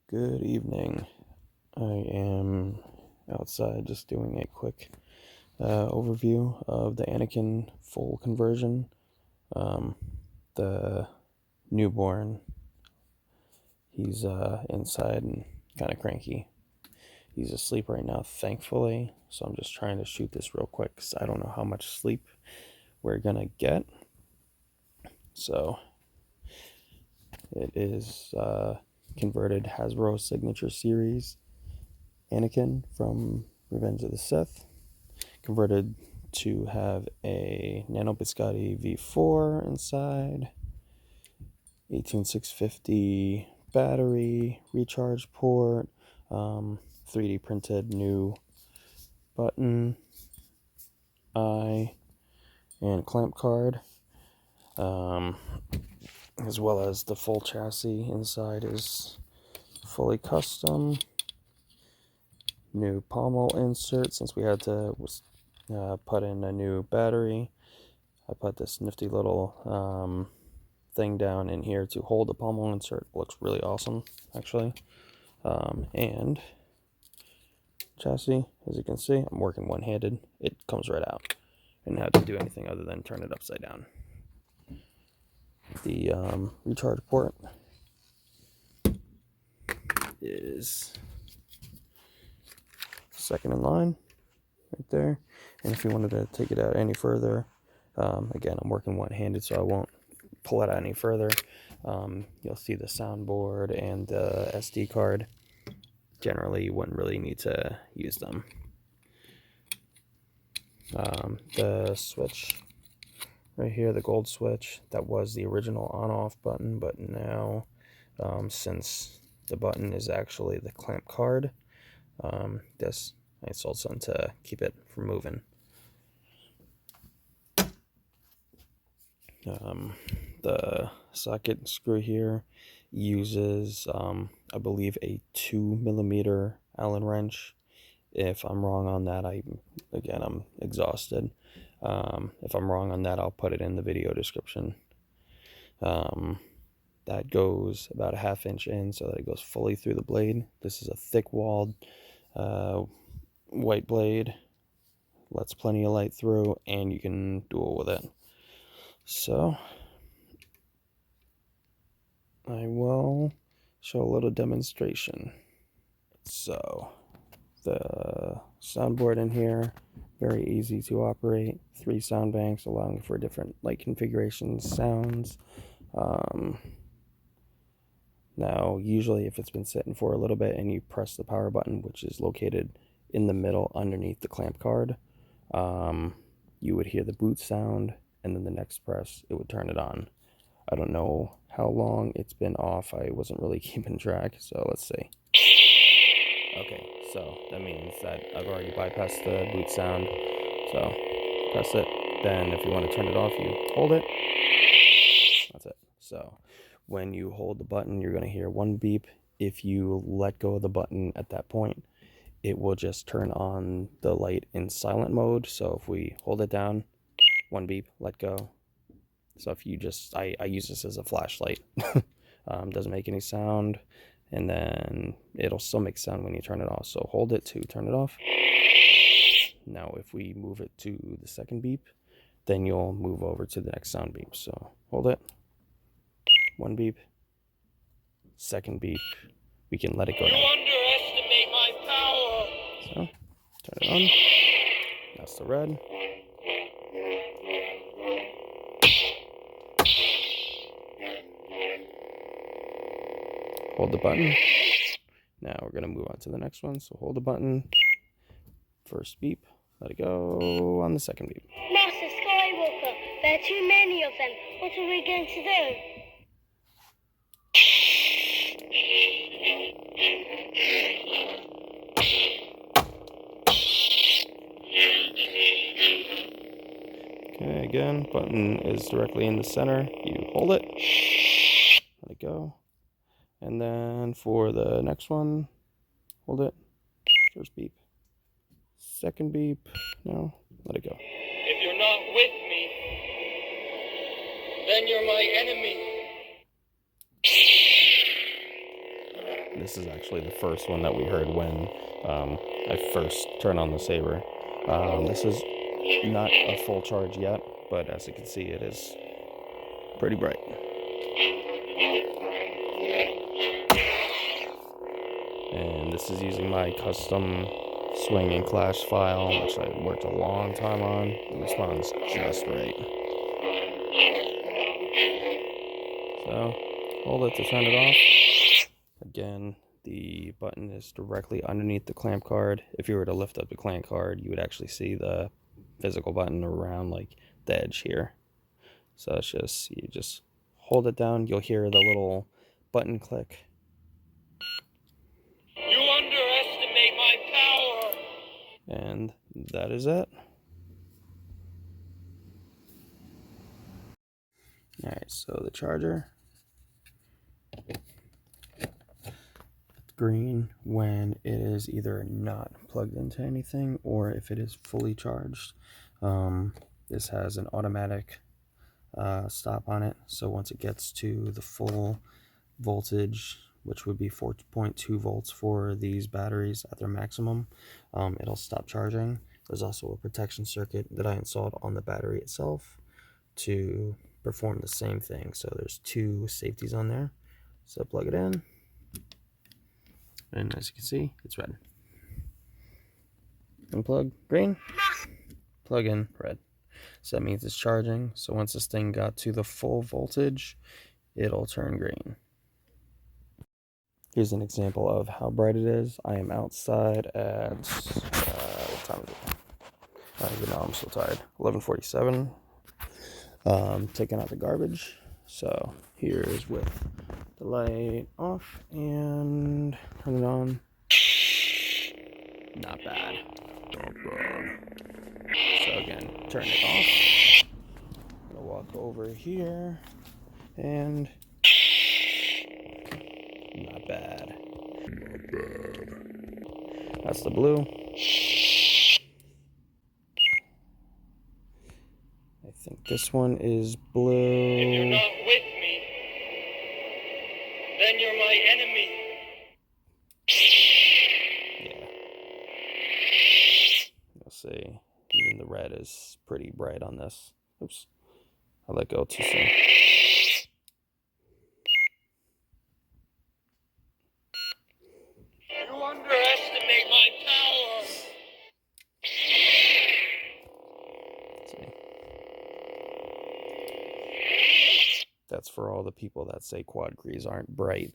Good evening. I am outside just doing a quick overview of the Anakin full conversion. The newborn, he's inside and kind of cranky. He's asleep right now, thankfully, so I'm just trying to shoot this real quick because I don't know how much sleep we're gonna get. So it is converted Hasbro Signature Series Anakin from Revenge of the Sith, converted to have a Nano Biscotti V4 inside, 18650 battery, recharge port, 3D printed new button, eye, and clamp card, as well as the full chassis inside is fully custom. New pommel insert since we had to put in a new battery. I put this nifty little thing down in here to hold the pommel insert. It looks really awesome, actually. And chassis, as you can see, I'm working one-handed. It comes right out. I didn't have to do anything other than turn it upside down. The recharge port is second in line right there. And if you wanted to take it out any further, again, I'm working one-handed, so I won't pull it out any further. You'll see the soundboard and the SD card. Generally, you wouldn't really need to use them. The switch right here, the gold switch, that was the original on-off button, but now, since the button is actually the clamp card, this I sold some to keep it from moving. The socket screw here uses, I believe, a 2mm Allen wrench. If I'm wrong on that, I'm exhausted. If I'm wrong on that, I'll put it in the video description. That goes about a 1/2 inch in so that it goes fully through the blade. This is a thick-walled white blade. Lets plenty of light through, and you can duel with it. So I will show a little demonstration. So the soundboard in here, very easy to operate. 3 sound banks allowing for different light configurations, sounds. Now, usually if it's been sitting for a little bit and you press the power button, which is located in the middle underneath the clamp card, you would hear the boot sound, and then the next press, it would turn it on. I don't know how long it's been off. I wasn't really keeping track, so let's see. Okay, so that means that I've already bypassed the boot sound. So press it. Then if you want to turn it off, you hold it. That's it. So when you hold the button, you're going to hear 1 beep. If you let go of the button at that point, it will just turn on the light in silent mode. So if we hold it down, 1 beep, let go. So if you just, I use this as a flashlight. Doesn't make any sound, and then it'll still make sound when you turn it off. So hold it to turn it off. Now if we move it to the 2nd beep, then you'll move over to the next sound beep. So hold it, 1 beep, 2nd beep, we can let it go now. You underestimate my power. So turn it on, that's the red. Hold the button. Now we're going to move on to the next one. So hold the button. 1st beep. Let it go on the 2nd beep. Master Skywalker, there are too many of them. What are we going to do? Okay, again, button is directly in the center. You hold it. Let it go. And then for the next one, hold it. 1st beep. 2nd beep. No, let it go. If you're not with me, then you're my enemy. This is actually the first one that we heard when I first turned on the saber. This is not a full charge yet, but as you can see, it is pretty bright. And this is using my custom swing and clash file, which I worked a long time on. It responds just right. So, hold it to turn it off. Again, the button is directly underneath the clamp card. If you were to lift up the clamp card, you would actually see the physical button around like the edge here. So it's just, you just hold it down, you'll hear the little button click. You underestimate my power. And that is it. Alright, so the charger. Green when it is either not plugged into anything or if it is fully charged. This has an automatic stop on it, so once it gets to the full voltage, which would be 4.2 volts for these batteries at their maximum, it'll stop charging. There's also a protection circuit that I installed on the battery itself to perform the same thing. So there's two safeties on there. So plug it in, and as you can see, it's red. Unplug, green. Plug in, red. So that means it's charging. So once this thing got to the full voltage, it'll turn green. Here's an example of how bright it is. I am outside at, what time is it? I don't even know, I'm so tired. 11:47. Taking out the garbage. So here's with the light off and turn it on. Not bad. Not bad. So again, turn it off. I'm gonna walk over here and not bad. Not bad. That's the blue. I think this one is blue. If you're not with me, then you're my enemy. Yeah. You'll see. Even the red is pretty bright on this. Oops. I let go too soon. You underestimate my power. See. That's for all the people that say quad grease aren't bright.